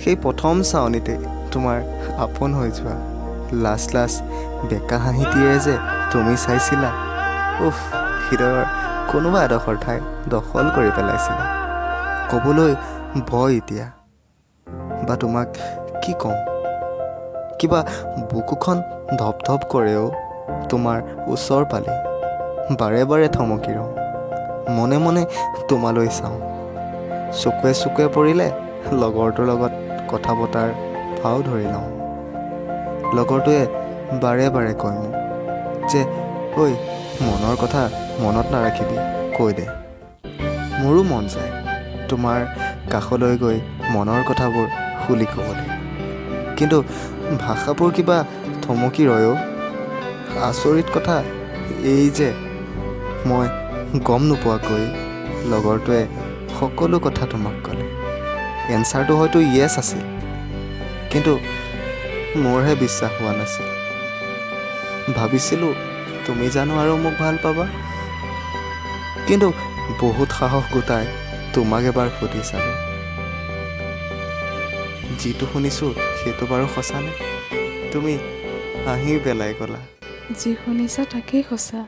সেই প্ৰথম চাৱনিতে তোমাৰ আপোন হৈ যোৱা লাজ বেকা হাঁহিটিৰে যে তুমি চাইছিলা, উফ, হৃদয়ৰ কোনোবা এডোখৰ ঠাই দখল কৰি পেলাইছিলা। ক'বলৈ ভয় এতিয়া, বা তোমাক কি ক'ম। কিবা বুকুখন ধপ কৰেও তোমাৰ ওচৰ পালে। বাৰে বাৰে থমকি ৰওঁ, মনে মনে তোমালৈ চাওঁ। চকুৱে পৰিলে লগৰটোৰ লগত কথা পতাৰ ভাও ধৰি লওঁ। লগৰটোৱে বাৰে বাৰে কয় মোক যে, ঐ, মনৰ কথা মনত নাৰাখিবি, কৈ দে। মোৰো মন যায় তোমাৰ কাষলৈ গৈ মনৰ কথাবোৰ খুলি ক'বলৈ, কিন্তু ভাষাবোৰ কিবা থমকি ৰয়ো। আচৰিত কথা এই যে, মই গম নোপোৱাকৈ লগৰটোৱে সকলো কথা তোমাক ক'লে। এনচাৰটো হয়তো য়েছ আছিল, কিন্তু মোৰহে বিশ্বাস হোৱা নাছিল। ভাবিছিলোঁ তুমি জানো আৰু মোক ভাল পাবা, কিন্তু বহুত সাহস গোটাই তোমাক এবাৰ সুধি চালোঁ। যিটো শুনিছোঁ সেইটো বাৰু সঁচানে? তুমি হাঁহি পেলাই ক'লা, যি শুনিছা তাকেই সঁচা।